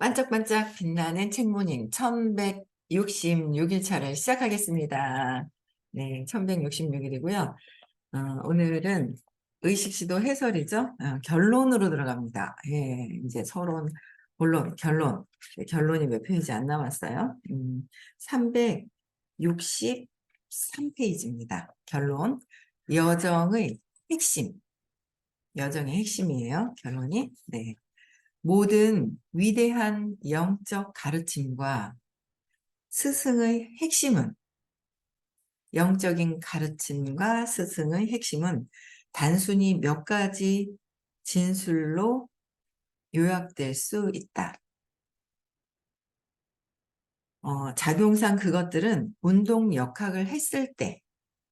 반짝반짝 빛나는 책모닝 1166일차를 시작하겠습니다. 네, 1166일이고요. 오늘은 의식시도 해설이죠. 결론으로 들어갑니다. 예, 이제 서론, 본론, 결론. 네, 결론이 몇 페이지 안 남았어요. 363페이지입니다. 결론. 여정의 핵심. 여정의 핵심이에요. 결론이. 네. 모든 위대한 영적 가르침과 스승의 핵심은, 영적인 가르침과 스승의 핵심은 단순히 몇 가지 진술로 요약될 수 있다. 작용상 그것들은 운동 역학을 했을 때,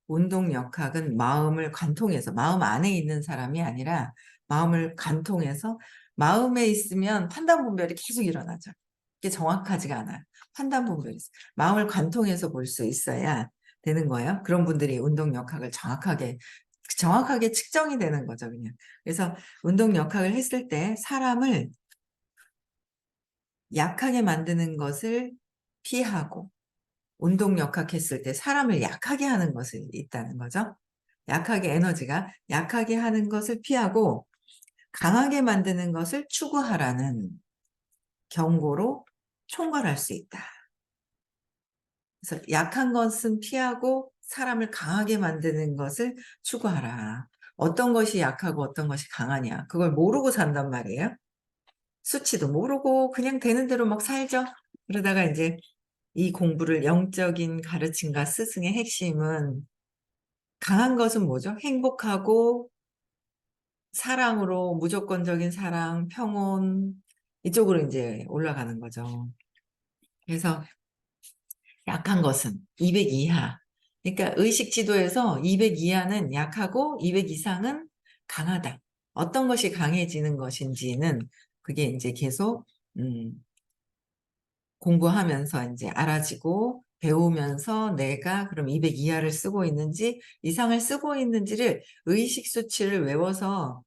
운동 역학은 마음을 관통해서, 마음 안에 있는 사람이 아니라 마음을 관통해서, 마음에 있으면 판단 분별이 계속 일어나죠. 이게 정확하지가 않아요. 판단 분별이 있어요. 마음을 관통해서 볼 수 있어야 되는 거예요. 그런 분들이 운동 역학을 정확하게 측정이 되는 거죠, 그냥. 그래서 운동 역학을 했을 때 사람을 약하게 만드는 것을 피하고, 운동 역학했을 때 사람을 약하게 하는 것이 있다는 거죠. 에너지가 약하게 하는 것을 피하고 강하게 만드는 것을 추구하라는 경고로 총괄할 수 있다. 그래서 약한 것은 피하고 사람을 강하게 만드는 것을 추구하라. 어떤 것이 약하고 어떤 것이 강하냐, 그걸 모르고 산단 말이에요. 수치도 모르고 그냥 되는 대로 막 살죠. 그러다가 이제 이 공부를, 영적인 가르침과 스승의 핵심은, 강한 것은 뭐죠? 행복하고 사랑으로, 무조건적인 사랑, 평온, 이쪽으로 이제 올라가는 거죠. 그래서 약한 것은 200 이하. 그러니까 의식 지도에서 200 이하는 약하고 200 이상은 강하다. 어떤 것이 강해지는 것인지는 그게 이제 계속 공부하면서 이제 알아지고, 배우면서 내가 그럼 200 이하를 쓰고 있는지 이상을 쓰고 있는지를, 의식 수치를 외워서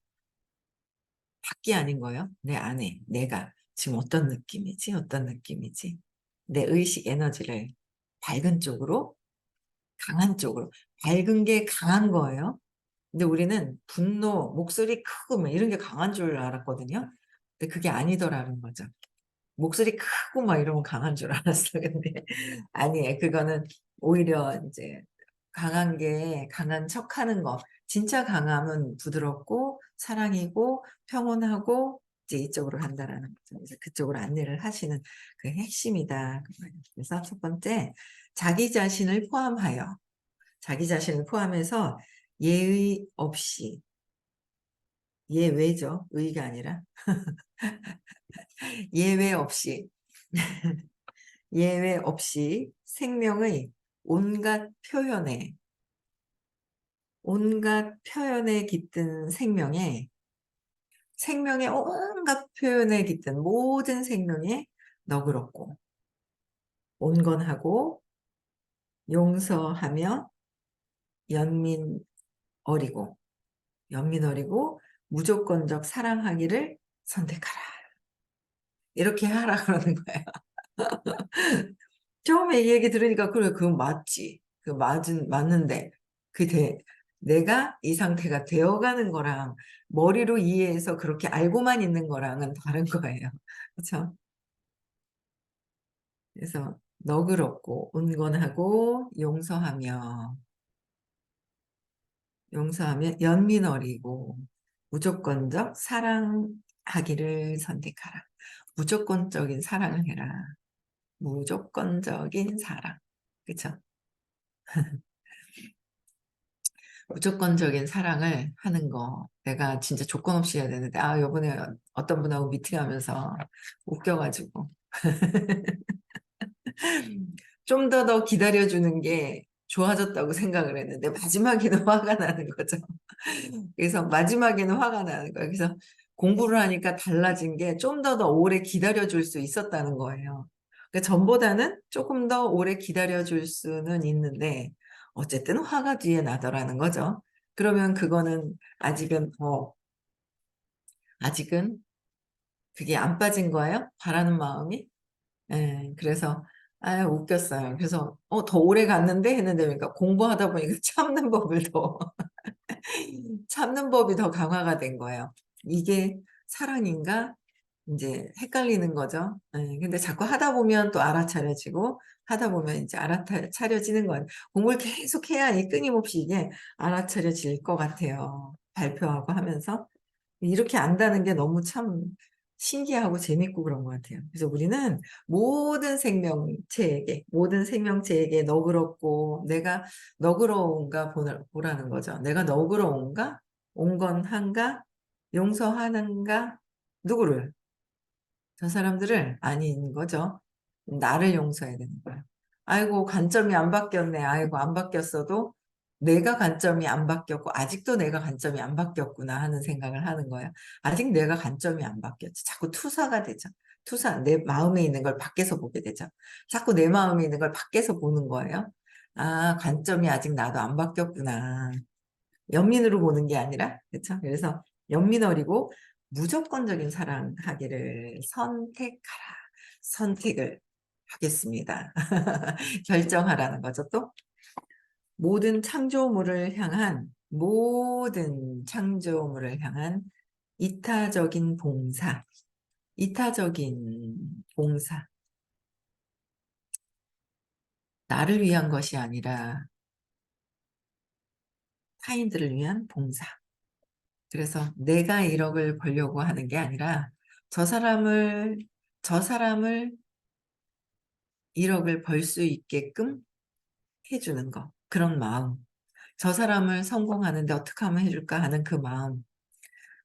밖이 아닌 거예요. 내 안에 내가 지금 어떤 느낌이지. 내 의식 에너지를 밝은 쪽으로, 강한 쪽으로. 밝은 게 강한 거예요. 근데 우리는 분노, 목소리 크고 막 이런 게 강한 줄 알았거든요. 근데 그게 아니더라는 거죠. 목소리 크고 막 이러면 강한 줄 알았어. 근데 아니에요. 그거는 오히려 이제 강한 척 하는 거. 진짜 강함은 부드럽고 사랑이고 평온하고 이제 이쪽으로 간다라는 거죠. 그래서 그쪽으로 안내를 하시는 그 핵심이다. 그래서 첫 번째, 자기 자신을 포함하여, 자기 자신을 포함해서 예의 없이, 예외죠. 의가 아니라 예외 없이 예외 없이 생명의 온갖 표현에, 온갖 표현에 깃든 생명의 온갖 표현에 깃든 모든 생명에 너그럽고 온건하고 용서하며 연민 어리고 무조건적 사랑하기를 선택하라. 이렇게 하라 그러는 거예요. 처음에 이 얘기 들으니까 그래, 그건 맞지. 맞는데 내가 이 상태가 되어가는 거랑 머리로 이해해서 그렇게 알고만 있는 거랑은 다른 거예요. 그렇죠? 그래서 너그럽고 온건하고 용서하며 연민 어리고 무조건적 사랑하기를 선택하라. 무조건적인 사랑을 해라. 무조건적인 사랑. 그렇죠? 무조건적인 사랑을 하는 거, 내가 진짜 조건 없이 해야 되는데, 요번에 어떤 분하고 미팅하면서 웃겨가지고 좀 더 기다려주는 게 좋아졌다고 생각을 했는데 마지막에는 화가 나는 거죠. 그래서 마지막에는 화가 나는 거예요. 그래서 공부를 하니까 달라진 게 좀 더 오래 기다려줄 수 있었다는 거예요. 그러니까 전보다는 조금 더 오래 기다려줄 수는 있는데 어쨌든 화가 뒤에 나더라는 거죠. 그러면 그거는 아직은 그게 안 빠진 거예요? 바라는 마음이? 예, 그래서, 아, 웃겼어요. 그래서, 더 오래 갔는데? 했는데, 그러니까 공부하다 보니까 참는 법을 더, 참는 법이 더 강화가 된 거예요. 이게 사랑인가? 이제 헷갈리는 거죠. 예, 근데 자꾸 하다 보면 또 알아차려지고, 하다 보면 이제 알아차려지는 거예요. 공부를 계속 해야 이 끊임없이 이게 알아차려질 것 같아요. 발표하고 하면서. 이렇게 안다는 게 너무 참 신기하고 재밌고 그런 것 같아요. 그래서 우리는 모든 생명체에게 너그럽고, 내가 너그러운가 보라는 거죠. 내가 너그러운가? 온건한가? 용서하는가? 누구를? 저 사람들을 아닌 거죠. 나를 용서해야 되는 거예요. 아이고, 관점이 안 바뀌었네. 아이고, 안 바뀌었어도 내가 관점이 안 바뀌었고, 아직도 내가 관점이 안 바뀌었구나 하는 생각을 하는 거예요. 아직 내가 관점이 안 바뀌었지. 자꾸 투사가 되죠. 내 마음에 있는 걸 밖에서 보게 되죠. 자꾸 내 마음에 있는 걸 밖에서 보는 거예요. 아, 관점이 아직 나도 안 바뀌었구나. 연민으로 보는 게 아니라, 그렇죠? 그래서 연민어리고 무조건적인 사랑하기를 선택하라. 선택을 하겠습니다. 결정하라는 거죠. 또 모든 창조물을 향한 이타적인 봉사, 이타적인 봉사, 나를 위한 것이 아니라 타인들을 위한 봉사. 그래서 내가 1억을 벌려고 하는 게 아니라 저 사람을, 저 사람을 1억을 벌 수 있게끔 해주는 거. 그런 마음. 저 사람을 성공하는데 어떻게 하면 해줄까 하는 그 마음.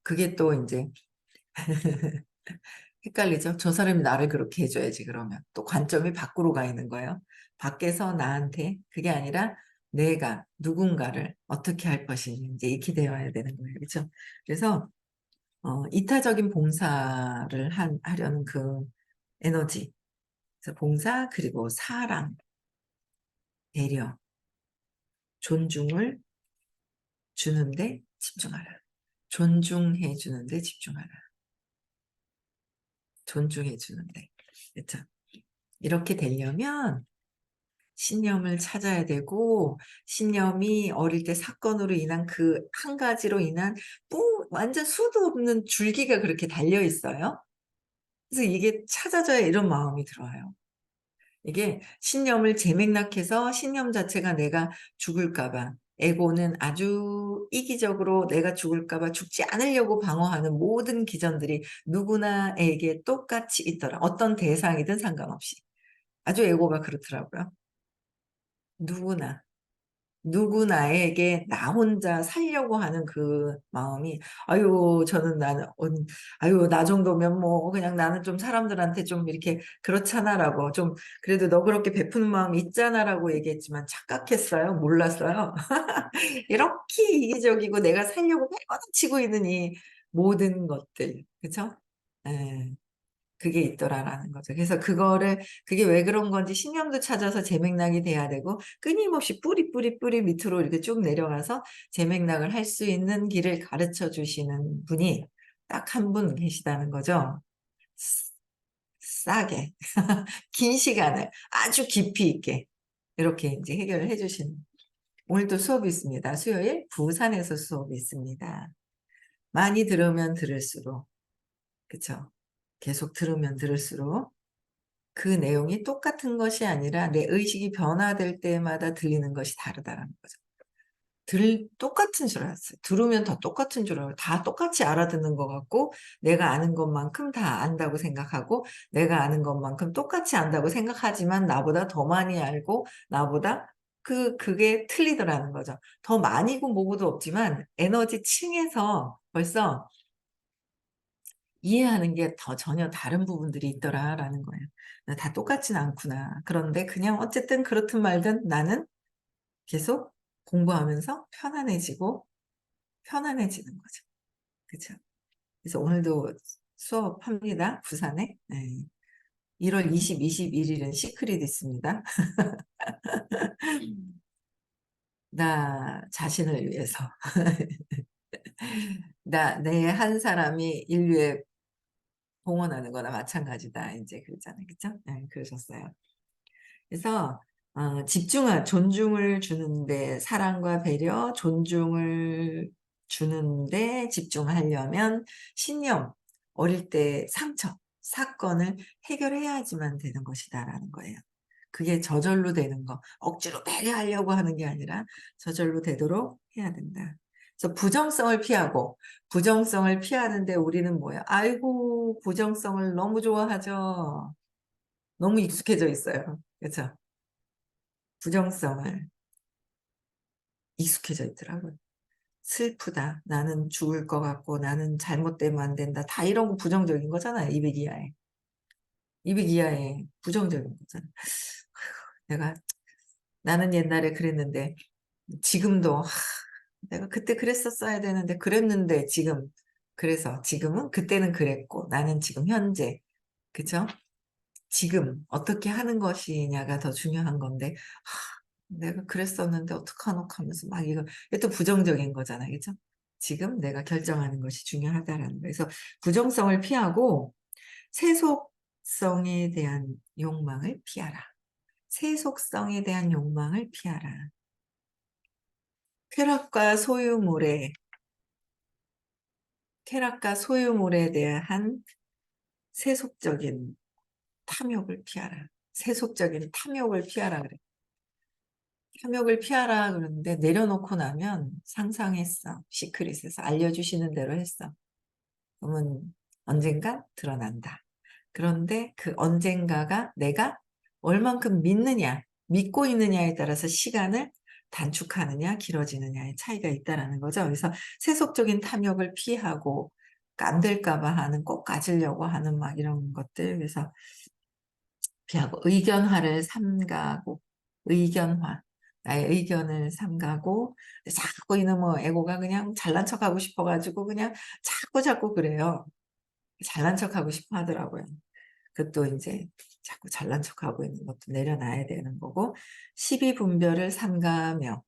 그게 또 이제 헷갈리죠? 저 사람이 나를 그렇게 해줘야지 그러면. 또 관점이 밖으로 가 있는 거예요. 밖에서 나한테 그게 아니라 내가 누군가를 어떻게 할 것인지 이제 이렇게 되어야 되는 거예요. 그렇죠? 그래서 이타적인 봉사를 하려는 그 에너지. 그래서 봉사, 그리고 사랑, 배려, 존중을 주는데 집중하라. 존중해 주는데 집중하라. 존중해 주는데. 그렇죠? 이렇게 되려면 신념을 찾아야 되고, 신념이 어릴 때 사건으로 인한 그 한 가지로 인한 완전 수도 없는 줄기가 그렇게 달려 있어요. 그래서 이게 찾아져야 이런 마음이 들어요. 이게 신념을 재맥락해서 신념 자체가 내가 죽을까 봐, 에고는 아주 이기적으로 내가 죽을까 봐 죽지 않으려고 방어하는 모든 기전들이 누구나에게 똑같이 있더라. 어떤 대상이든 상관없이. 아주 에고가 그렇더라고요. 누구나. 누구나에게 나 혼자 살려고 하는 그 마음이, 아유, 아유, 나 정도면 뭐, 그냥 나는 좀 사람들한테 좀 이렇게 그렇잖아라고, 좀, 그래도 너 그렇게 베푸는 마음이 있잖아라고 얘기했지만 착각했어요? 몰랐어요? 이렇게 이기적이고 내가 살려고 빼어치고 있는 이 모든 것들, 그쵸? 예. 그게 있더라라는 거죠. 그래서 그게 왜 그런 건지 신념도 찾아서 재맥락이 돼야 되고, 끊임없이 뿌리 밑으로 이렇게 쭉 내려가서 재맥락을 할 수 있는 길을 가르쳐 주시는 분이 딱 한 분 계시다는 거죠. 싸게, 긴 시간을 아주 깊이 있게 이렇게 이제 해결을 해주시는. 오늘도 수업이 있습니다. 수요일 부산에서 수업이 있습니다. 많이 들으면 들을수록, 그쵸? 계속 들으면 들을수록 그 내용이 똑같은 것이 아니라 내 의식이 변화될 때마다 들리는 것이 다르다라는 거죠. 똑같은 줄 알았어요. 들으면 다 똑같은 줄 알고, 다 똑같이 알아듣는 것 같고, 내가 아는 것만큼 다 안다고 생각하고, 내가 아는 것만큼 똑같이 안다고 생각하지만, 나보다 더 많이 알고, 나보다 그게 틀리더라는 거죠. 더 많이고 뭐고도 없지만, 에너지 층에서 벌써 이해하는 게 더 전혀 다른 부분들이 있더라라는 거예요. 다 똑같진 않구나. 그런데 그냥 어쨌든 그렇든 말든 나는 계속 공부하면서 편안해지는 거죠. 그죠? 그래서 오늘도 수업합니다. 부산에. 네. 1월 20, 21일은 시크릿 있습니다. 나 자신을 위해서. 내 한 사람이 인류의 봉헌하는 거나 마찬가지다. 이제 그랬잖아요. 그죠? 네, 그러셨어요. 그래서 존중을 주는데, 사랑과 배려, 존중을 주는데 집중하려면 신념, 어릴 때 상처, 사건을 해결해야지만 되는 것이다라는 거예요. 그게 저절로 되는 거, 억지로 배려하려고 하는 게 아니라 저절로 되도록 해야 된다. 그래서 부정성을 피하는데 우리는 뭐예요? 아이고, 부정성을 너무 좋아하죠. 너무 익숙해져 있어요. 그렇죠? 부정성을 익숙해져 있더라고요. 슬프다. 나는 죽을 것 같고, 나는 잘못되면 안 된다. 다 이런 거 부정적인 거잖아요. 200 이하에. 200 이하에 부정적인 거잖아. 내가, 나는 옛날에 그랬는데, 지금도, 내가 그때 그랬었어야 되는데, 그랬는데, 그래서 지금은 그때는 그랬고, 나는 지금 현재, 그쵸? 지금 어떻게 하는 것이냐가 더 중요한 건데, 내가 그랬었는데 어떡하노 하면서 막 이게 또 부정적인 거잖아요. 그죠? 지금 내가 결정하는 것이 중요하다라는 거예요. 그래서 부정성을 피하고 세속성에 대한 욕망을 피하라. 세속성에 대한 욕망을 피하라. 쾌락과 소유물에, 쾌락과 소유물에 대한 세속적인 탐욕을 피하라. 세속적인 탐욕을 피하라 그래. 탐욕을 피하라 그러는데 내려놓고 나면 상상했어. 시크릿에서 알려주시는 대로 했어. 그러면 언젠가 드러난다. 그런데 그 언젠가가 내가 얼만큼 믿고 있느냐에 따라서 시간을 단축하느냐, 길어지느냐의 차이가 있다라는 거죠. 그래서 세속적인 탐욕을 피하고 안 될까 봐 하는, 꼭 가지려고 하는 막 이런 것들. 그래서 피하고 의견화를 삼가고 의견화. 나의 의견을 삼가고 자꾸 이놈의 에고가 그냥 잘난 척하고 싶어가지고 그냥 자꾸 그래요. 잘난 척하고 싶어 하더라고요. 그것도 이제 자꾸 잘난 척하고 있는 것도 내려놔야 되는 거고, 시비분별을 삼가며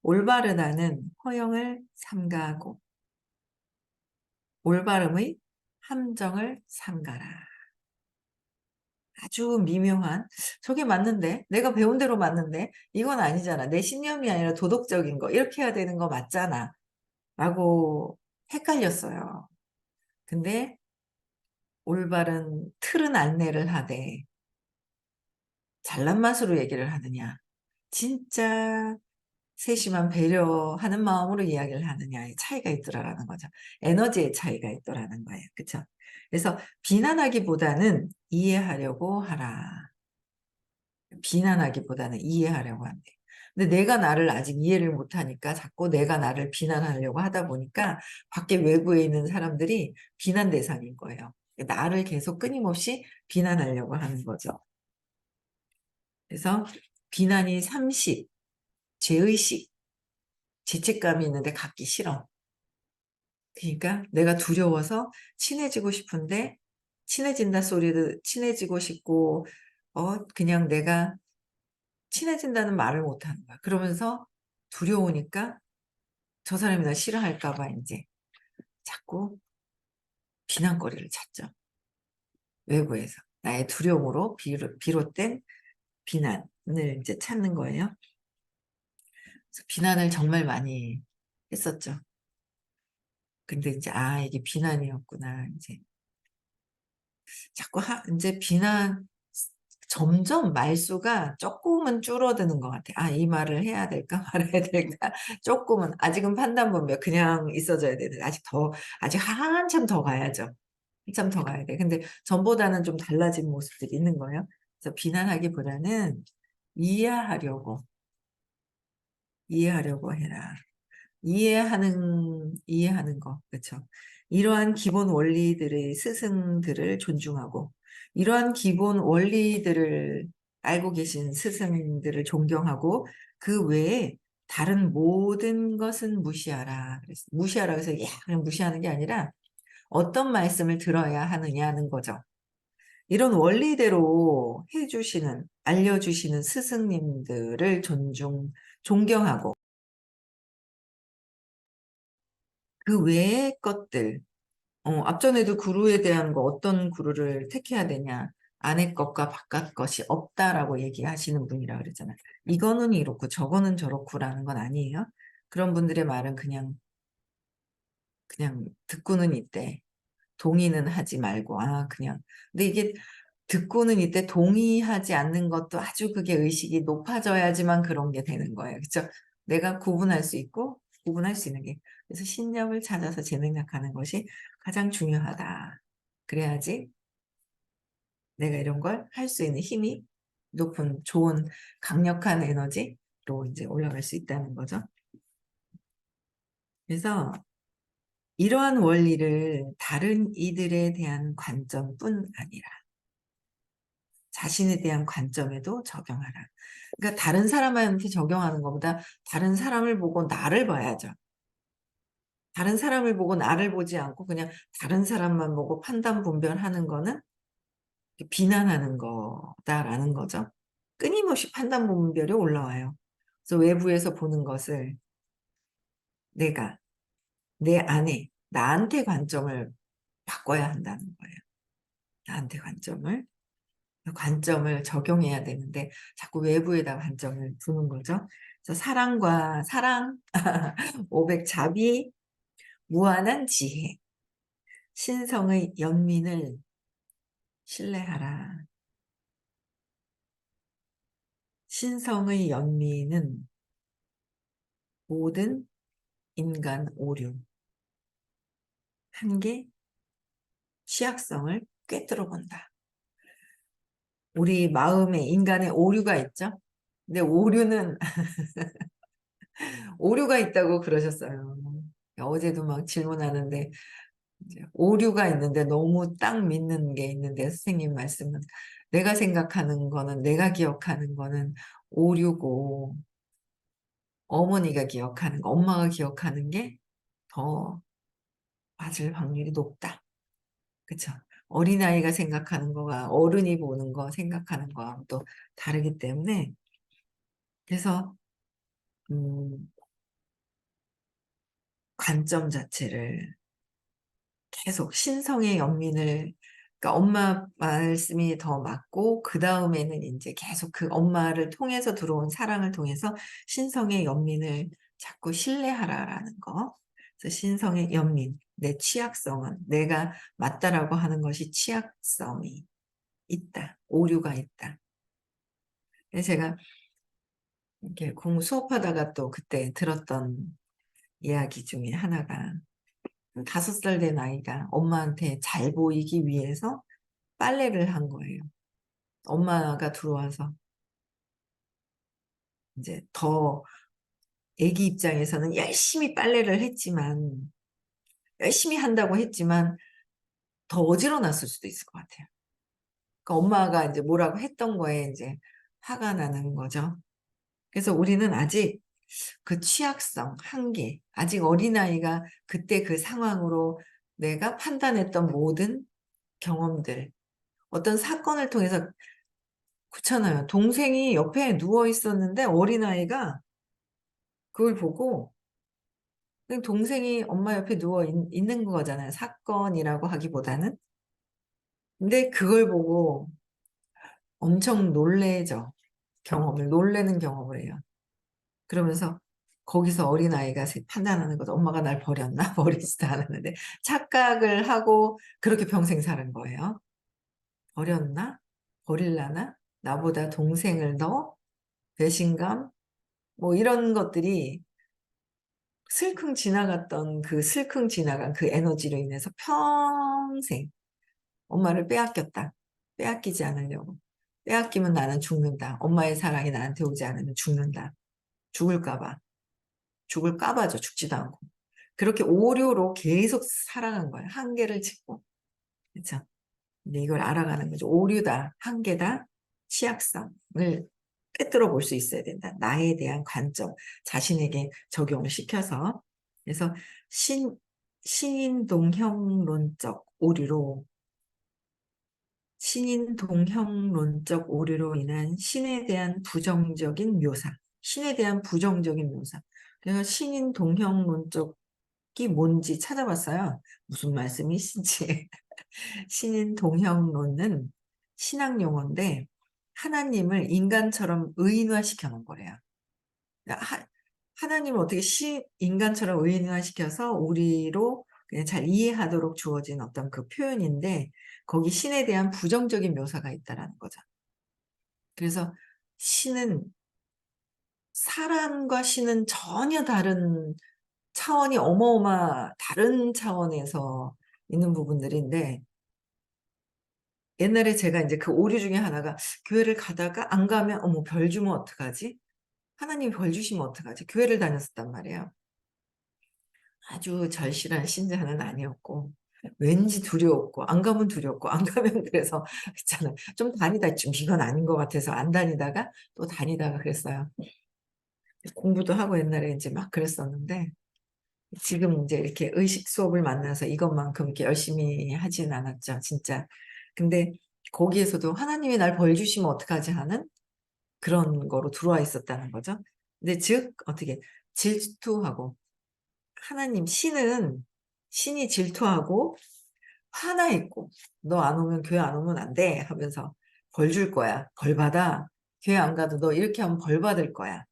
올바르다는 허영을 삼가고 올바름의 함정을 삼가라. 아주 미묘한, 저게 맞는데, 내가 배운 대로 맞는데, 이건 아니잖아. 내 신념이 아니라 도덕적인 거, 이렇게 해야 되는 거 맞잖아. 라고 헷갈렸어요. 근데 올바른 틀은 안내를 하되 잘난 맛으로 얘기를 하느냐, 진짜 세심한 배려하는 마음으로 이야기를 하느냐의 차이가 있더라라는 거죠. 에너지의 차이가 있더라는 거예요. 그렇죠? 그래서 비난하기보다는 이해하려고 하라. 비난하기보다는 이해하려고 한대. 근데 내가 나를 아직 이해를 못하니까 자꾸 내가 나를 비난하려고 하다 보니까 밖에 외부에 있는 사람들이 비난 대상인 거예요. 나를 계속 끊임없이 비난하려고 하는 거죠. 그래서 비난이 30, 죄의식, 죄책감이 있는데 갖기 싫어. 그러니까 내가 두려워서 친해지고 싶은데 친해진다 소리도 친해지고 싶고 그냥 내가 친해진다는 말을 못하는 거야. 그러면서 두려우니까 저 사람이 나 싫어할까 봐 이제 자꾸 비난거리를 찾죠. 외부에서. 나의 두려움으로 비롯된 비난을 이제 찾는 거예요. 그래서 비난을 정말 많이 했었죠. 근데 이제 이게 비난이었구나. 이제 자꾸 이제 점점 말수가 조금은 줄어드는 것 같아. 이 말을 해야 될까 말아야 될까. 조금은 아직은 판단분별 그냥 있어줘야 되는데 아직 한참 더 가야죠. 한참 더 가야 돼. 근데 전보다는 좀 달라진 모습들이 있는 거예요. 그래서 비난하기보다는 이해하려고 해라. 이해하는 거, 그렇죠. 이러한 기본 원리들의 스승들을 존중하고, 이러한 기본 원리들을 알고 계신 스승들을 존경하고, 그 외에 다른 모든 것은 무시하라. 무시하라 그래서 그냥 무시하는 게 아니라 어떤 말씀을 들어야 하느냐는 거죠. 이런 원리대로 알려주시는 스승님들을 존경하고, 그 외의 것들, 앞전에도 구루에 대한 거 어떤 구루를 택해야 되냐. 안의 것과 바깥 것이 없다라고 얘기하시는 분이라 그랬잖아요. 이거는 이렇고 저거는 저렇고라는 건 아니에요. 그런 분들의 말은 그냥 듣고는 있대. 동의는 하지 말고, 그냥. 근데 이게 듣고는 있대 동의하지 않는 것도 아주 그게 의식이 높아져야지만 그런 게 되는 거예요. 그렇죠? 내가 구분할 수 있고, 구분할 수 있는 게. 그래서 신념을 찾아서 재능력하는 것이 가장 중요하다. 그래야지 내가 이런 걸 할 수 있는 힘이 높은, 좋은, 강력한 에너지로 이제 올라갈 수 있다는 거죠. 그래서 이러한 원리를 다른 이들에 대한 관점뿐 아니라 자신에 대한 관점에도 적용하라. 그러니까 다른 사람한테 적용하는 것보다 다른 사람을 보고 나를 봐야죠. 다른 사람을 보고 나를 보지 않고 그냥 다른 사람만 보고 판단 분별하는 거는 비난하는 거다라는 거죠. 끊임없이 판단 분별이 올라와요. 그래서 외부에서 보는 것을 내가 내 안에 나한테 관점을 바꿔야 한다는 거예요. 나한테 관점을 적용해야 되는데 자꾸 외부에다 관점을 두는 거죠. 그래서 사랑, 500 자비, 무한한 지혜, 신성의 연민을 신뢰하라. 신성의 연민은 모든 인간 오류, 한계, 취약성을 꿰뚫어 본다. 우리 마음에 인간의 오류가 있죠? 근데 오류가 있다고 그러셨어요. 어제도 막 질문하는데 이제 오류가 있는데 너무 딱 믿는 게 있는데 선생님 말씀은 내가 생각하는 거는 내가 기억하는 거는 오류고 어머니가 기억하는 거, 엄마가 기억하는 게 더 맞을 확률이 높다. 그쵸? 어린아이가 생각하는 거가 어른이 보는 거 생각하는 거하고 또 다르기 때문에 그래서 음, 관점 자체를 계속 신성의 연민을 그러니까 엄마 말씀이 더 맞고 그 다음에는 이제 계속 그 엄마를 통해서 들어온 사랑을 통해서 신성의 연민을 자꾸 신뢰하라라는 거. 그래서 신성의 연민, 내 취약성은 내가 맞다라고 하는 것이 취약성이 있다, 오류가 있다. 그래서 제가 이렇게 공부 수업하다가 또 그때 들었던 이야기 중에 하나가 5살 된 아이가 엄마한테 잘 보이기 위해서 빨래를 한 거예요. 엄마가 들어와서 이제 더 애기 입장에서는 열심히 빨래를 했지만 열심히 한다고 했지만 더 어지러웠을 수도 있을 것 같아요. 그러니까 엄마가 이제 뭐라고 했던 거에 이제 화가 나는 거죠. 그래서 우리는 아직 그 취약성, 한계, 아직 어린아이가 그때 그 상황으로 내가 판단했던 모든 경험들, 어떤 사건을 통해서 그렇잖아요. 동생이 옆에 누워 있었는데 어린아이가 그걸 보고 그냥 동생이 엄마 옆에 누워 있는 거잖아요. 사건이라고 하기보다는. 근데 그걸 보고 엄청 놀래죠. 놀래는 경험을 해요. 그러면서 거기서 어린아이가 판단하는 거죠. 엄마가 날 버렸나? 버리지도 않았는데 착각을 하고 그렇게 평생 사는 거예요. 버렸나? 버릴라나? 나보다 동생을 더 배신감? 뭐 이런 것들이 슬쿵 지나간 그 에너지로 인해서 평생 엄마를 빼앗겼다. 빼앗기지 않으려고. 빼앗기면 나는 죽는다. 엄마의 사랑이 나한테 오지 않으면 죽는다. 죽을까봐. 죽을까봐죠. 죽지도 않고. 그렇게 오류로 계속 살아간 거예요. 한계를 짓고. 그렇죠? 근데 이걸 알아가는 거죠. 오류다. 한계다. 취약성을 꿰뚫어 볼 수 있어야 된다. 나에 대한 관점, 자신에게 적용을 시켜서. 그래서 신인동형론적 오류로 인한 신에 대한 부정적인 묘사. 신에 대한 부정적인 묘사. 그래서 신인동형론적 뭔지 찾아봤어요. 무슨 말씀이신지. 신인 동형론은 신학 용어인데 하나님을 인간처럼 의인화시켜 놓은 거래요. 그러니까 하나님을 어떻게 인간처럼 의인화시켜서 우리로 그냥 잘 이해하도록 주어진 어떤 그 표현인데 거기 신에 대한 부정적인 묘사가 있다라는 거죠. 그래서 신은 사람과 신은 전혀 다른 차원이 다른 차원에서 있는 부분들인데 옛날에 제가 이제 그 오류 중에 하나가 교회를 가다가 안 가면 어머 벌 주면 어떡하지? 하나님이 벌 주시면 어떡하지? 교회를 다녔었단 말이에요. 아주 절실한 신자는 아니었고 왠지 두려웠고 안 가면 두렵고 안 가면 그래서 있잖아요. 좀 다니다 좀 이건 아닌 것 같아서 안 다니다가 또 다니다가 그랬어요. 공부도 하고 옛날에 이제 막 그랬었는데 지금 이제 이렇게 의식 수업을 만나서 이것만큼 이렇게 열심히 하진 않았죠, 진짜. 근데 거기에서도 '하나님이 날 벌 주시면 어떡하지?' 하는 그런 거로 들어와 있었다는 거죠. 근데 즉 어떻게 질투하고 신이 질투하고 화나 있고 "너 안 오면 교회 안 오면 안 돼." 하면서 "벌 줄 거야. 벌 받아. 교회 안 가도 너 이렇게 하면 벌 받을 거야."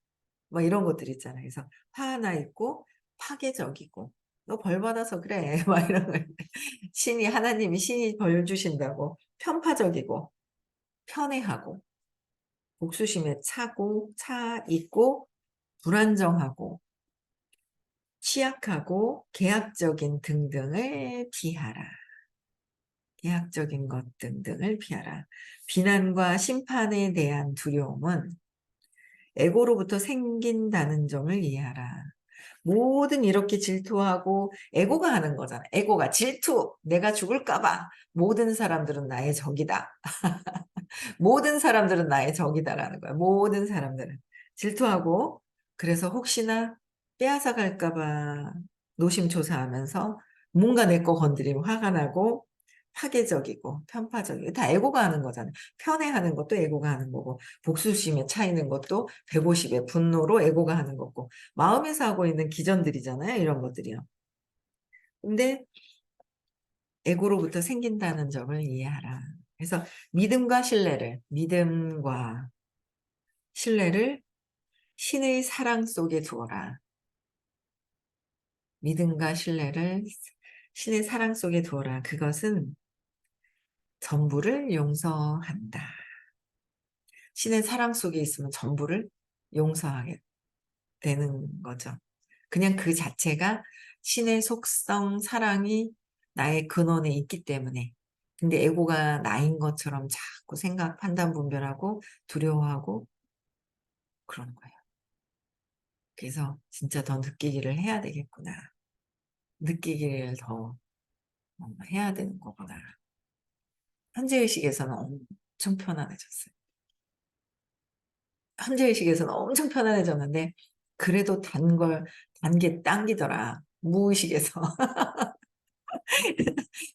뭐 이런 것들 있잖아요. 그래서 화나 있고 파괴적이고 "너 벌 받아서 그래." 막 이런 거 신이 벌 주신다고 편파적이고 편애하고 복수심에 차 있고 불안정하고 취약하고 계약적인 등등을 피하라. 계약적인 것 등등을 피하라. 비난과 심판에 대한 두려움은 에고로부터 생긴다는 점을 이해하라. 모든 이렇게 질투하고 에고가 하는 거잖아. 에고가 질투. 내가 죽을까 봐. 모든 사람들은 나의 적이다. 모든 사람들은 나의 적이다라는 거야. 모든 사람들은. 질투하고 그래서 혹시나 빼앗아 갈까 봐 노심초사하면서 뭔가 내 거 건드리면 화가 나고 파괴적이고 편파적이고 다 에고가 하는 거잖아요. 편애하는 것도 에고가 하는 거고 복수심에 차이는 것도 150의 분노로 에고가 하는 거고 마음에서 하고 있는 기전들이잖아요. 이런 것들이요. 근데 에고로부터 생긴다는 점을 이해하라. 그래서 믿음과 신뢰를 신의 사랑 속에 두어라. 믿음과 신뢰를 신의 사랑 속에 두어라. 그것은 전부를 용서한다. 신의 사랑 속에 있으면 전부를 용서하게 되는 거죠. 그냥 그 자체가 신의 속성, 사랑이 나의 근원에 있기 때문에. 근데 에고가 나인 것처럼 자꾸 생각, 판단, 분별하고 두려워하고 그러는 거예요. 그래서 진짜 더 느끼기를 해야 되겠구나. 느끼기를 더 해야 되는 거구나. 현재의식에서는 엄청 편안해졌어요. 현재의식에서는 엄청 편안해졌는데 그래도 단 게 당기더라. 무의식에서.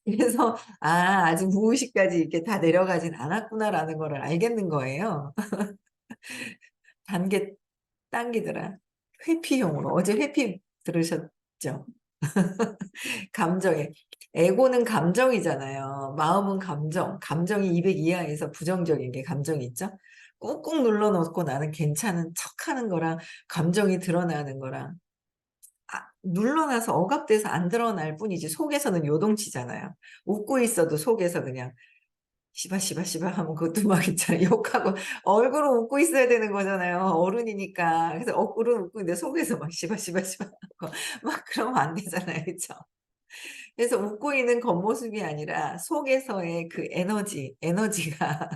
그래서 '아 아직 무의식까지 이렇게 다 내려가진 않았구나.'라는 거를 알겠는 거예요. 단 게 당기더라. 회피용으로. 어제 회피 들으셨죠? 감정에. 에고는 감정이잖아요. 마음은 감정. 감정이 200 이하에서 부정적인 게 감정이 있죠? 꾹꾹 눌러 놓고 나는 괜찮은 척하는 거랑 감정이 드러나는 거랑 눌러놔서 억압돼서 안 드러날 뿐이지 속에서는 요동치잖아요. 웃고 있어도 속에서 그냥 "씨바, 씨바, 씨바." 하면 그것도 막 있잖아요. 욕하고 얼굴은 웃고 있어야 되는 거잖아요, 어른이니까. 그래서 얼굴은 웃고 있는데 속에서 막 "씨바, 씨바, 씨바." 하고 막 그러면 안 되잖아요. 그쵸? 그래서 웃고 있는 겉모습이 아니라 속에서의 그 에너지가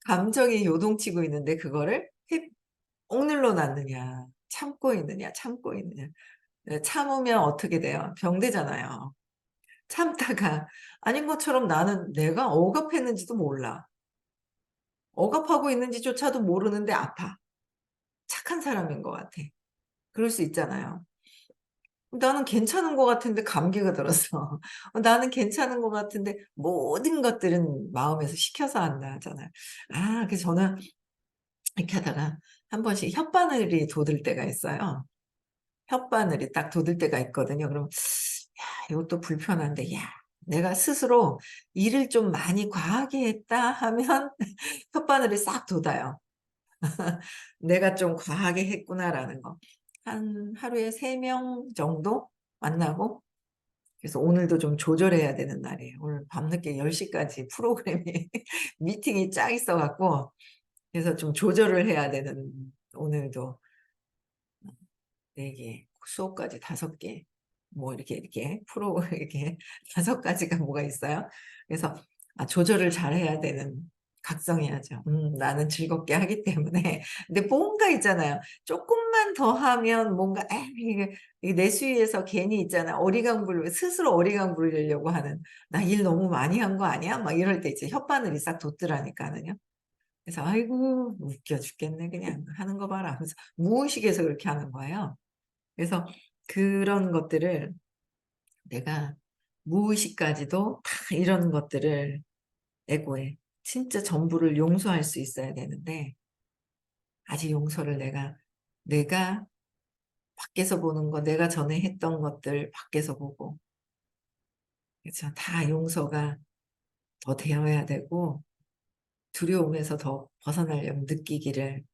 감정이 요동치고 있는데 그거를 억눌러 놨느냐, 참고 있느냐. 참으면 어떻게 돼요? 병되잖아요. 참다가 아닌 것처럼 나는 내가 억압했는지도 몰라. 억압하고 있는지조차도 모르는데 아파. 착한 사람인 것 같아. 그럴 수 있잖아요. 나는 괜찮은 것 같은데 감기가 들었어. 나는 괜찮은 것 같은데 모든 것들은 마음에서 시켜서 한다 하잖아요. 그래서 저는 이렇게 하다가 한 번씩 혓바늘이 돋을 때가 있어요. 혓바늘이 딱 돋을 때가 있거든요. 그럼 야, 이것도 불편한데, 야, 내가 스스로 일을 좀 많이 과하게 했다 하면 혓바늘이 싹 돋아요. 내가 좀 과하게 했구나라는 거. 한 하루에 3명 정도 만나고, 그래서 오늘도 좀 조절해야 되는 날이에요. 오늘 밤늦게 10시까지 프로그램이 미팅이 쫙 있어 갖고, 그래서 좀 조절을 해야 되는, 오늘도 4개, 수업까지 5개, 뭐 이렇게 프로 이렇게 5가지가 뭐가 있어요. 그래서 조절을 잘 해야 되는, 각성해야죠. 나는 즐겁게 하기 때문에. 근데 뭔가 있잖아요. 조금만 더 하면 뭔가 이게 내 수위에서 괜히 있잖아. 스스로 어리광 부리려고 하는, 나 일 너무 많이 한 거 아니야? 막 이럴 때 이제 혓바늘이 싹 돋더라니까는요. 그래서 아이고 웃겨 죽겠네 그냥 하는 거 봐라 하면서 무의식에서 그렇게 하는 거예요. 그래서 그런 것들을 내가 무의식까지도 다 이런 것들을 에고에 진짜 전부를 용서할 수 있어야 되는데, 아직 용서를 내가 밖에서 보는 거, 내가 전에 했던 것들 밖에서 보고, 그렇죠. 다 용서가 더 되어야 되고, 두려움에서 더 벗어나려면 느끼기를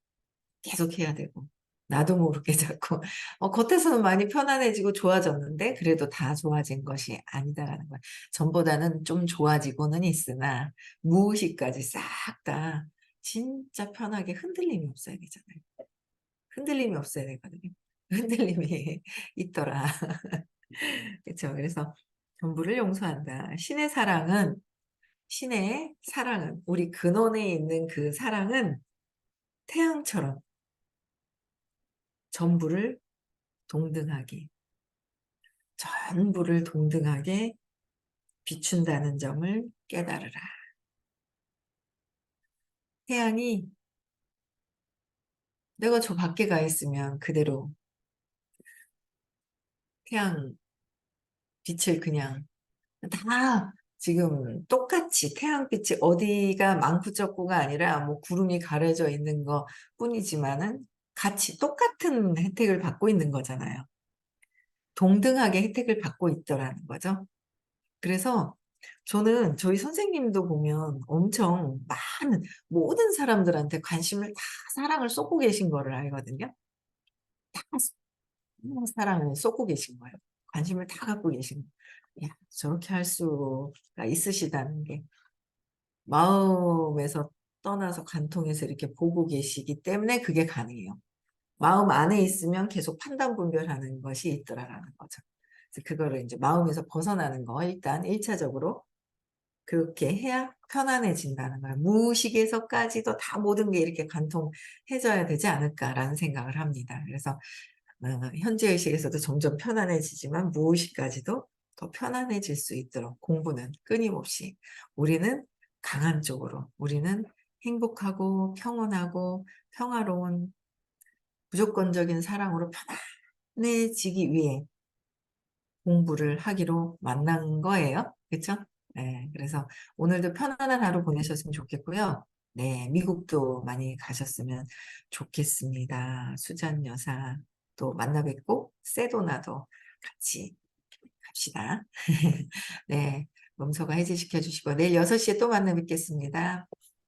계속 해야 되고, 나도 모르게 자꾸 겉에서는 많이 편안해지고 좋아졌는데 그래도 다 좋아진 것이 아니다라는 거야. 전보다는 좀 좋아지고는 있으나 무의식까지 싹 다 진짜 편하게, 흔들림이 없어야 되잖아요. 흔들림이 없어야 되거든요. 흔들림이 있더라. 그렇죠. 그래서 전부를 용서한다. 신의 사랑은, 우리 근원에 있는 그 사랑은 태양처럼 전부를 동등하게, 전부를 동등하게 비춘다는 점을 깨달으라. 태양이, 내가 저 밖에 가 있으면 그대로 태양 빛을 그냥 다 지금 똑같이 태양빛이 어디가 많고 적고가 아니라 뭐 구름이 가려져 있는 것 뿐이지만은 같이 똑같은 혜택을 받고 있는 거잖아요. 동등하게 혜택을 받고 있더라는 거죠. 그래서 저는 저희 선생님도 보면 엄청 많은, 모든 사람들한테 관심을 다, 사랑을 쏟고 계신 거를 알거든요. 다 사랑을 쏟고 계신 거예요. 관심을 다 갖고 계신 거예요. 야, 저렇게 할 수가 있으시다는 게, 마음에서 떠나서 관통해서 이렇게 보고 계시기 때문에 그게 가능해요. 마음 안에 있으면 계속 판단 분별하는 것이 있더라라는 거죠. 그래서 그거를 이제 마음에서 벗어나는 거, 일단 1차적으로 그렇게 해야 편안해진다는 거예요. 무의식에서까지도 다 모든 게 이렇게 관통해져야 되지 않을까라는 생각을 합니다. 그래서 현재 의식에서도 점점 편안해지지만 무의식까지도 더 편안해질 수 있도록 공부는 끊임없이, 우리는 강한 쪽으로, 우리는 행복하고 평온하고 평화로운 무조건적인 사랑으로 편안해지기 위해 공부를 하기로 만난 거예요. 그렇죠? 네, 그래서 오늘도 편안한 하루 보내셨으면 좋겠고요. 네, 미국도 많이 가셨으면 좋겠습니다. 수잔 여사 또 만나 뵙고 세도나도 같이 갑시다. 네, 몸소가 해제시켜 주시고 내일 6시에 또 만나 뵙겠습니다.